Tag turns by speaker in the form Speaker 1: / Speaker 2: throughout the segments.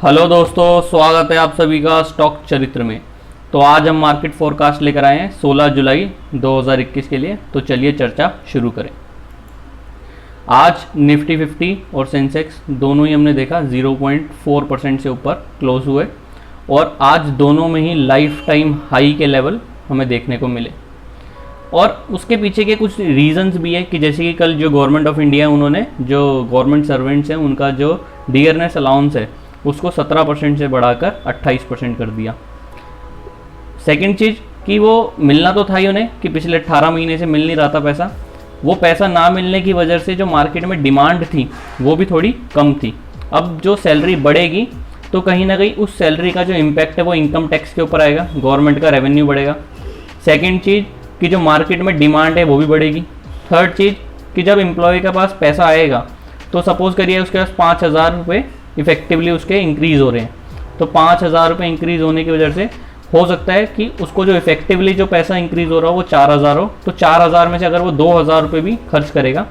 Speaker 1: Hello दोस्तों, स्वागत है आप सभी का स्टॉक चरित्र में। तो आज हम मार्केट फोरकास्ट लेकर आए हैं 16 जुलाई 2021 के लिए। तो चलिए चर्चा शुरू करें। आज निफ्टी 50 और सेंसेक्स दोनों ही हमने देखा 0.4% से ऊपर क्लोज हुए और आज दोनों में ही लाइफ टाइम हाई के लेवल हमें देखने को मिले। और उसके पीछे के कुछ रीजंस भी है कि जैसे कि कल जो गवर्नमेंट ऑफ इंडिया उन्होंने जो गवर्नमेंट सर्वेंट्स हैं उनका जो डियरनेस अलाउंस है उसको 17% से बढ़ाकर 28% कर दिया। सेकंड चीज़ कि वो मिलना तो था ही उन्हें कि पिछले 18 महीने से मिल नहीं रहा था पैसा। वो पैसा ना मिलने की वजह से जो मार्केट में डिमांड थी वो भी थोड़ी कम थी। अब जो सैलरी बढ़ेगी तो कहीं ना कहीं उस सैलरी का जो इम्पैक्ट है वो इनकम टैक्स के ऊपर आएगा, गवर्नमेंट का रेवेन्यू बढ़ेगा। सेकेंड चीज़ कि जो मार्केट में डिमांड है वो भी बढ़ेगी। थर्ड चीज़ कि जब एम्प्लॉय के पास पैसा आएगा तो सपोज़ करिए उसके पास 5,000 रुपये इफेक्टिवली उसके इंक्रीज़ हो रहे हैं, तो 5,000 रुपये इंक्रीज़ होने की वजह से हो सकता है कि उसको जो इफेक्टिवली जो पैसा इंक्रीज़ हो रहा हो वो 4,000 हो, तो 4,000 में से अगर वो 2,000 रुपये भी खर्च करेगा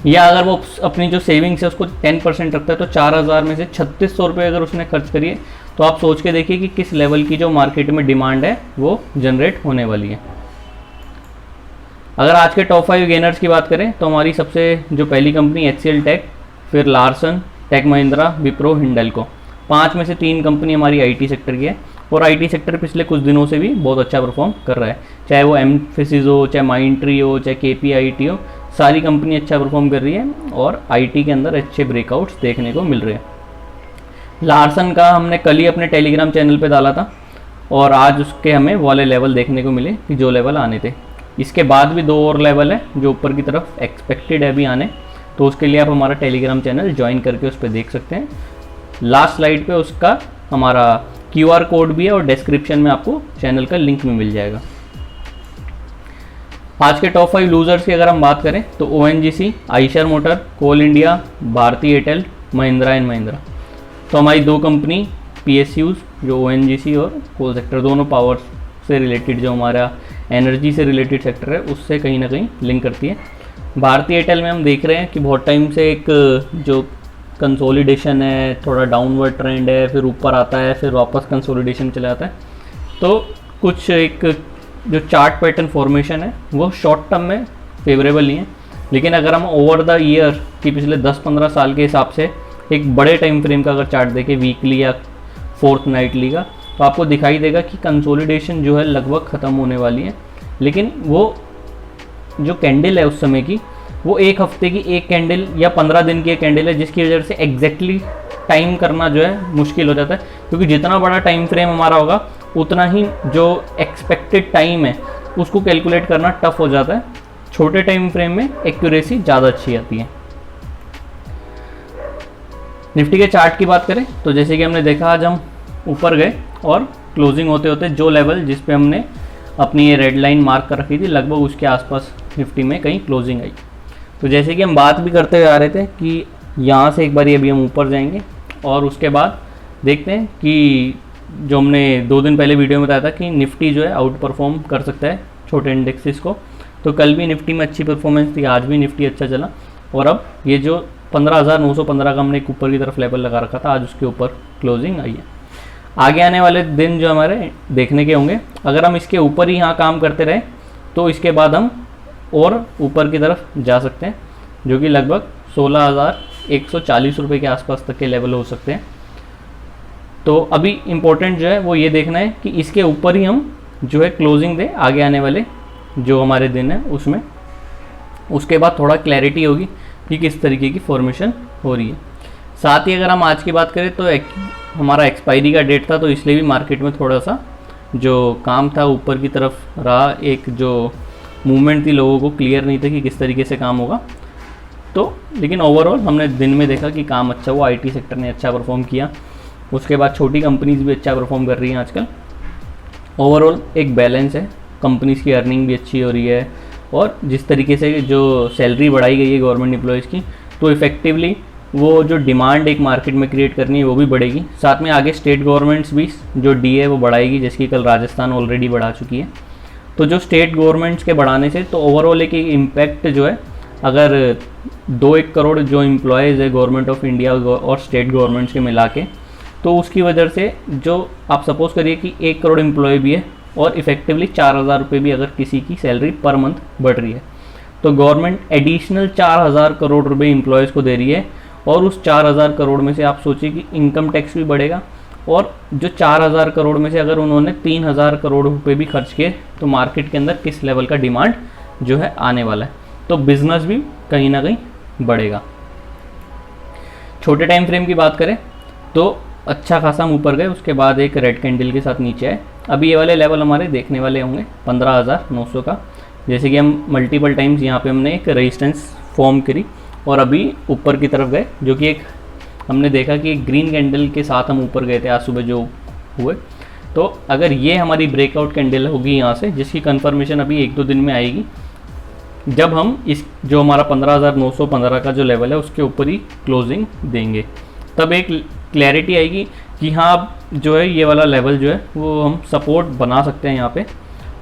Speaker 1: या अगर वो अपनी जो सेविंग्स है उसको 10% रखता है तो 4,000 में से 3,600 रुपये अगर उसने खर्च करिए तो आप सोच के देखिए कि किस लेवल की जो मार्केट में डिमांड है वो जनरेट होने वाली है। अगर आज के टॉप 5 गेनर्स की बात करें तो हमारी सबसे जो पहली कंपनी HCL टेक, फिर लार्सन, टेक महिंद्रा, विप्रो, हिंडल्को, 5 में से 3 कंपनी हमारी आईटी सेक्टर की है और आईटी सेक्टर पिछले कुछ दिनों से भी बहुत अच्छा परफॉर्म कर रहा है। चाहे वो एमफिसिस हो, चाहे माइंट्री हो, चाहे KPIT हो, सारी कंपनी अच्छा परफॉर्म कर रही है और आईटी के अंदर अच्छे ब्रेकआउट्स देखने को मिल रहे हैं। लार्सन का हमने कल ही अपने टेलीग्राम चैनल पे डाला था और आज उसके हमें वाले लेवल देखने को मिले कि जो लेवल आने थे। इसके बाद भी 2 और लेवल है जो ऊपर की तरफ एक्सपेक्टेड है अभी आने, तो उसके लिए आप हमारा टेलीग्राम चैनल ज्वाइन करके उस पर देख सकते हैं। लास्ट स्लाइड पे उसका हमारा QR कोड भी है और डिस्क्रिप्शन में आपको चैनल का लिंक भी मिल जाएगा। आज के टॉप 5 लूजर्स की अगर हम बात करें तो ONGC, Eicher motor, coal India, Bharti Airtel, Mahindra and Mahindra. तो हमारी 2 कंपनी PSUs जो ONGC और कोल सेक्टर दोनों पावर से रिलेटेड, जो हमारा एनर्जी से रिलेटेड सेक्टर है उससे कहीं ना कहीं लिंक करती है। भारती एयरटेल में हम देख रहे हैं कि बहुत टाइम से एक जो कंसोलिडेशन है, थोड़ा डाउनवर्ड ट्रेंड है, फिर ऊपर आता है, फिर वापस कंसोलिडेशन चला जाता है। तो कुछ एक जो चार्ट पैटर्न फॉर्मेशन है वो शॉर्ट टर्म में फेवरेबल नहीं है, लेकिन अगर हम ओवर द ईयर की पिछले 10-15 साल के हिसाब से एक बड़े टाइम फ्रेम का अगर चार्ट देखें, वीकली या फोर्थ नाइटली का, तो आपको दिखाई देगा कि कंसोलिडेशन जो है लगभग ख़त्म होने वाली है। लेकिन वो जो कैंडल है उस समय की वो एक हफ्ते की एक कैंडल या 15 दिन की एक कैंडल है, जिसकी वजह से एग्जैक्टली टाइम करना जो है मुश्किल हो जाता है, क्योंकि जितना बड़ा टाइम फ्रेम हमारा होगा उतना ही जो एक्सपेक्टेड टाइम है उसको कैलकुलेट करना टफ हो जाता है। छोटे टाइम फ्रेम में एक्यूरेसी ज़्यादा अच्छी आती है। निफ्टी के चार्ट की बात करें तो जैसे कि हमने देखा आज हम ऊपर गए और क्लोजिंग होते होते जो लेवल जिस पे हमने अपनी ये रेड लाइन मार्क कर रखी थी लगभग उसके आसपास निफ्टी में कहीं क्लोजिंग आई। तो जैसे कि हम बात भी करते हुए आ रहे थे कि यहाँ से एक बार अभी हम ऊपर जाएंगे और उसके बाद देखते हैं कि जो हमने 2 दिन पहले वीडियो में बताया था कि निफ्टी जो है आउट परफॉर्म कर सकता है छोटे इंडेक्सेस को। तो कल भी निफ्टी में अच्छी परफॉर्मेंस थी, आज भी निफ्टी अच्छा चला और अब ये जो 15,915 का हमने एक ऊपर की तरफ लेवल लगा रखा था आज उसके ऊपर क्लोजिंग आई है। आगे आने वाले दिन जो हमारे देखने के होंगे, अगर हम इसके ऊपर ही यहाँ काम करते रहे तो इसके बाद हम और ऊपर की तरफ जा सकते हैं, जो कि लगभग 16,140 रुपये के आसपास तक के लेवल हो सकते हैं। तो अभी इम्पोर्टेंट जो है वो ये देखना है कि इसके ऊपर ही हम जो है क्लोजिंग दें आगे आने वाले जो हमारे दिन है उसमें। उसके बाद थोड़ा क्लैरिटी होगी कि किस तरीके की फॉर्मेशन हो रही है। साथ ही अगर हम आज की बात करें तो हमारा एक्सपायरी का डेट था, तो इसलिए भी मार्केट में थोड़ा सा जो काम था ऊपर की तरफ रहा, एक जो मूवमेंट थी लोगों को क्लियर नहीं था कि किस तरीके से काम होगा। तो लेकिन ओवरऑल हमने दिन में देखा कि काम अच्छा हुआ, आईटी सेक्टर ने अच्छा परफॉर्म किया। उसके बाद छोटी कंपनीज भी अच्छा परफॉर्म कर रही हैं आजकल। ओवरऑल एक बैलेंस है, कंपनीज़ की अर्निंग भी अच्छी हो रही है और जिस तरीके से जो सैलरी बढ़ाई गई है गवर्नमेंट एम्प्लॉयज़ की, तो इफ़ेक्टिवली वो जो डिमांड एक मार्केट में क्रिएट करनी है वो भी बढ़ेगी। साथ में आगे स्टेट गवर्नमेंट्स भी जो DA वो बढ़ाएगी, जिसकी कल राजस्थान ऑलरेडी बढ़ा चुकी है। तो जो स्टेट गवर्नमेंट्स के बढ़ाने से तो ओवरऑल एक इम्पैक्ट जो है, अगर 2-1 करोड़ जो एम्प्लॉयज़ है गवर्नमेंट ऑफ इंडिया और स्टेट गवर्नमेंट्स के मिला के, तो उसकी वजह से जो आप सपोज करिए कि 1 करोड़ एम्प्लॉय भी है और इफेक्टिवली 4,000 रुपये भी अगर किसी की सैलरी पर मंथ बढ़ रही है, तो गवर्नमेंट एडिशनल 4,000 करोड़ रुपए एम्प्लॉयज़ को दे रही है। और उस 4,000 करोड़ में से आप सोचिए कि इनकम टैक्स भी बढ़ेगा, और जो 4,000 करोड़ में से अगर उन्होंने 3,000 करोड़ रुपए भी खर्च किए तो मार्केट के अंदर किस लेवल का डिमांड जो है आने वाला है, तो बिजनेस भी कहीं ना कहीं बढ़ेगा। छोटे टाइम फ्रेम की बात करें तो अच्छा खासा हम ऊपर गए, उसके बाद एक रेड कैंडल के साथ नीचे आए। अभी ये वाले लेवल हमारे देखने वाले होंगे 15,900 का, जैसे कि हम मल्टीपल टाइम्स यहाँ पे हमने एक रेजिस्टेंस फॉर्म करी और अभी ऊपर की तरफ गए, जो कि एक हमने देखा कि एक ग्रीन कैंडल के साथ हम ऊपर गए थे आज सुबह जो हुए। तो अगर ये हमारी ब्रेकआउट कैंडल होगी यहाँ से, जिसकी कंफर्मेशन अभी 1-2 दिन में आएगी, जब हम इस जो हमारा 15,915 का जो लेवल है उसके ऊपर ही क्लोजिंग देंगे, तब एक क्लैरिटी आएगी कि हाँ अब जो है ये वाला लेवल जो है वो हम सपोर्ट बना सकते हैं यहाँ पे,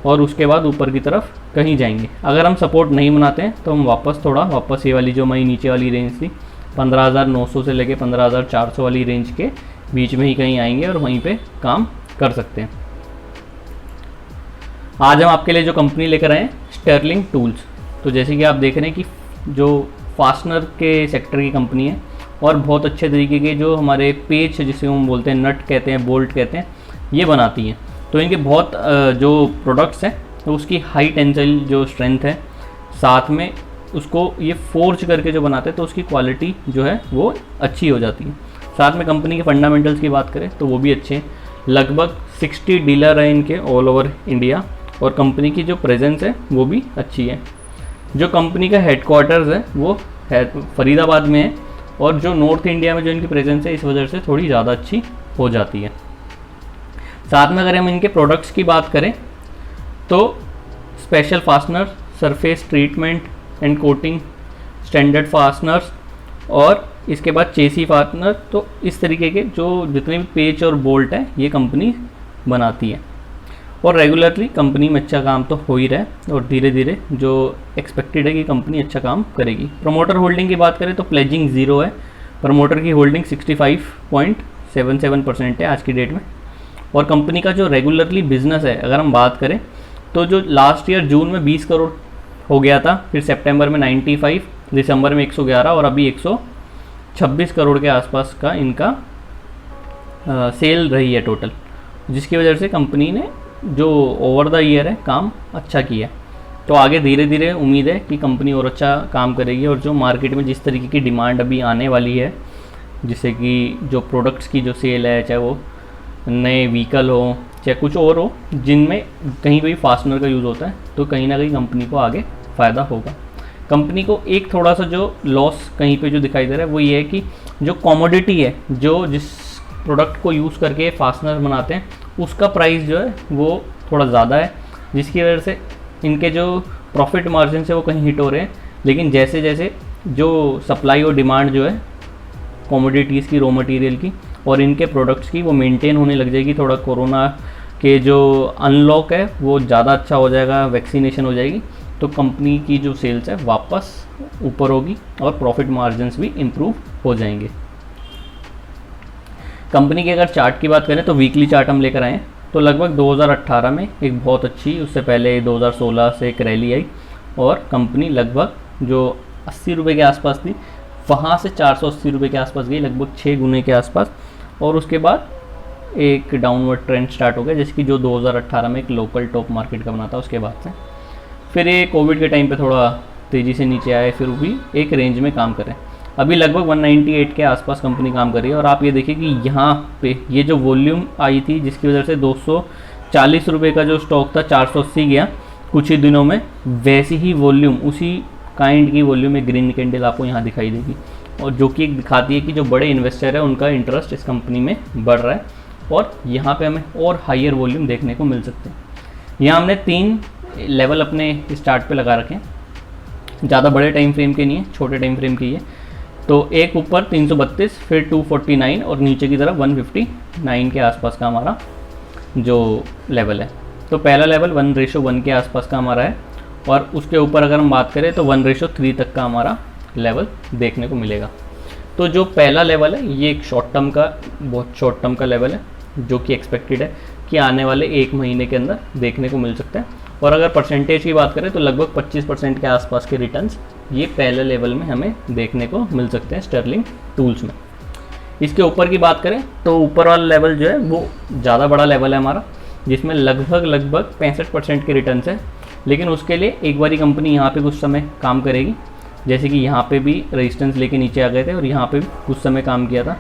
Speaker 1: और उसके बाद ऊपर की तरफ कहीं जाएंगे। अगर हम सपोर्ट नहीं बनाते हैं तो हम वापस ये वाली जो हमारी नीचे वाली रेंज थी 15,900 से लेके 15,400 वाली रेंज के बीच में ही कहीं आएंगे और वहीं पे काम कर सकते हैं। आज हम आपके लिए जो कंपनी लेकर आए हैं स्टर्लिंग टूल्स, तो जैसे कि आप देख रहे हैं कि जो फास्टनर के सेक्टर की कंपनी है और बहुत अच्छे तरीके के जो हमारे पेच जिसे हम बोलते हैं, नट कहते हैं, बोल्ट कहते हैं, ये बनाती हैं। तो इनके बहुत जो प्रोडक्ट्स हैं तो उसकी हाई टेंसाइल जो स्ट्रेंथ है, साथ में उसको ये फोर्ज करके जो बनाते हैं तो उसकी क्वालिटी जो है वो अच्छी हो जाती है। साथ में कंपनी के फंडामेंटल्स की बात करें तो वो भी अच्छे हैं। लगभग 60 डीलर हैं इनके ऑल ओवर इंडिया, और कंपनी की जो प्रेजेंस है वो भी अच्छी है। जो कंपनी का हेडक्वार्टर्स है वो फरीदाबाद में है, और जो नॉर्थ इंडिया में जो इनकी प्रेजेंस है इस वजह से थोड़ी ज़्यादा अच्छी हो जाती है। साथ में अगर हम इनके प्रोडक्ट्स की बात करें तो special fastener, surface treatment and coating, standard fasteners, और इसके बाद चेसी फास्टनर, तो इस तरीके के जो जितने भी पेच और बोल्ट है ये कंपनी बनाती है। और रेगुलरली कंपनी में अच्छा काम तो हो ही रहा है, और धीरे धीरे जो एक्सपेक्टेड है कि कंपनी अच्छा काम करेगी। प्रमोटर होल्डिंग की बात करें तो प्लेजिंग 0 है, प्रमोटर की होल्डिंग 65.77% है आज की डेट में। और कंपनी का जो रेगुलरली बिजनेस है अगर हम बात करें तो जो लास्ट ईयर जून में 20 करोड़ हो गया था, फिर सितंबर में 95, दिसंबर में 111 और अभी 126 करोड़ के आसपास का इनका सेल रही है टोटल, जिसकी वजह से कंपनी ने जो ओवर द ईयर है काम अच्छा किया। तो आगे धीरे धीरे उम्मीद है कि कंपनी और अच्छा काम करेगी, और जो मार्केट में जिस तरीके की डिमांड अभी आने वाली है, जिससे कि जो प्रोडक्ट्स की जो सेल है, चाहे वो नए व्हीकल हो चाहे कुछ और हो जिनमें कहीं भी फास्टनर का यूज़ होता है, तो कहीं ना कहीं कंपनी को आगे फ़ायदा होगा। कंपनी को एक थोड़ा सा जो लॉस कहीं पे जो दिखाई दे रहा है वो ये है कि जो कमोडिटी है, जो जिस प्रोडक्ट को यूज़ करके फास्टनर बनाते हैं उसका प्राइस जो है वो थोड़ा ज़्यादा है, जिसकी वजह से इनके जो प्रॉफिट मार्जिन से वो कहीं हिट हो रहे हैं। लेकिन जैसे जैसे जो सप्लाई और डिमांड जो है कमोडिटीज़ की, रॉ मटेरियल की और इनके प्रोडक्ट्स की, वो मेंटेन होने लग जाएगी, थोड़ा कोरोना के जो अनलॉक है वो ज़्यादा अच्छा हो जाएगा, वैक्सीनेशन हो जाएगी, तो कंपनी की जो सेल्स है वापस ऊपर होगी और प्रॉफिट मार्जिन्स भी इम्प्रूव हो जाएंगे। कंपनी के अगर चार्ट की बात करें तो वीकली चार्ट हम लेकर आए हैं, तो लगभग 2018 में एक बहुत अच्छी, उससे पहले 2016 से एक रैली आई और कंपनी लगभग जो 80 रुपये के आसपास थी वहाँ से 480 रुपये के आसपास गई, लगभग 6 गुने के आसपास, और उसके बाद एक डाउनवर्ड ट्रेंड स्टार्ट हो गया, जिसकी जो 2018 में एक लोकल टॉप मार्केट का बना था। उसके बाद से फिर ये कोविड के टाइम पे थोड़ा तेज़ी से नीचे आए, फिर भी एक रेंज में काम करें। अभी लगभग 198 के आसपास कंपनी काम कर रही है, और आप ये देखिए कि यहाँ पे ये जो वॉल्यूम आई थी जिसकी वजह से 240 रुपये का जो स्टॉक था 480 गया कुछ ही दिनों में, वैसी ही वॉल्यूम, उसी काइंड की वॉल्यूम में ग्रीन कैंडल आपको यहाँ दिखाई देगी, और जो कि दिखाती है कि जो बड़े इन्वेस्टर है उनका इंटरेस्ट इस कंपनी में बढ़ रहा है, और यहाँ पे हमें और हायर वॉल्यूम देखने को मिल सकते हैं। यहाँ हमने 3 लेवल अपने स्टार्ट पे लगा रखे हैं, ज़्यादा बड़े टाइम फ्रेम के नहीं है, छोटे टाइम फ्रेम की है। तो एक ऊपर 332, फिर 249 और नीचे की तरफ 159 के आसपास का हमारा जो लेवल है। तो पहला लेवल 1:1 के आसपास का हमारा है, और उसके ऊपर अगर हम बात करें तो 1:3 तक का हमारा लेवल देखने को मिलेगा। तो जो पहला लेवल है ये एक शॉर्ट टर्म का, बहुत शॉर्ट टर्म का लेवल है जो कि एक्सपेक्टेड है कि आने वाले 1 महीने के अंदर देखने को मिल सकता है। और अगर परसेंटेज की बात करें तो लगभग 25% के आसपास के रिटर्न्स ये पहले लेवल में हमें देखने को मिल सकते हैं स्टर्लिंग टूल्स में। इसके ऊपर की बात करें तो ऊपर वाला लेवल जो है वो ज़्यादा बड़ा लेवल है हमारा, जिसमें लगभग 65% के रिटर्न्स है। लेकिन उसके लिए एक बारी कंपनी यहाँ पे कुछ समय काम करेगी, जैसे कि यहाँ पे भी रेजिस्टेंस लेके नीचे आ गए थे और यहाँ पे भी कुछ समय काम किया था,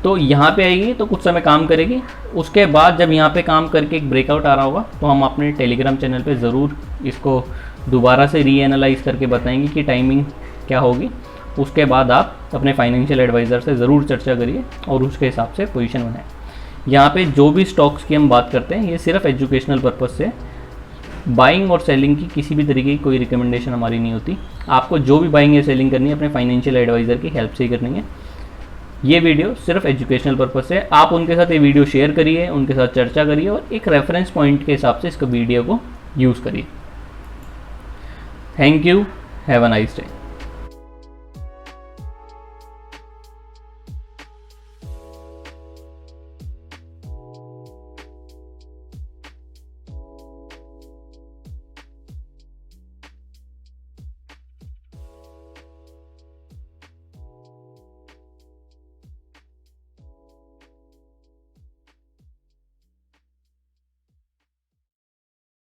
Speaker 1: तो यहाँ पे आएगी तो कुछ समय काम करेगी। उसके बाद जब यहाँ पे काम करके एक ब्रेकआउट आ रहा होगा तो हम अपने टेलीग्राम चैनल पे ज़रूर इसको दोबारा से रीएनालाइज करके बताएंगे कि टाइमिंग क्या होगी। उसके बाद आप अपने फाइनेंशियल एडवाइज़र से ज़रूर चर्चा करिए और उसके हिसाब से पोजीशन बनाएं। यहाँ पे जो भी स्टॉक्स की हम बात करते हैं ये सिर्फ एजुकेशनल पर्पज़ से, बाइंग और सेलिंग की किसी भी तरीके की कोई रिकमेंडेशन हमारी नहीं होती। आपको जो भी बाइंग या सेलिंग करनी है अपने फाइनेंशियल एडवाइज़र की हेल्प से ही करनी है। ये वीडियो सिर्फ एजुकेशनल पर्पज़ से, आप उनके साथ ये वीडियो शेयर करिए, उनके साथ चर्चा करिए और एक रेफरेंस पॉइंट के हिसाब से इसको वीडियो को यूज़ करिए। Thank you, have a nice day.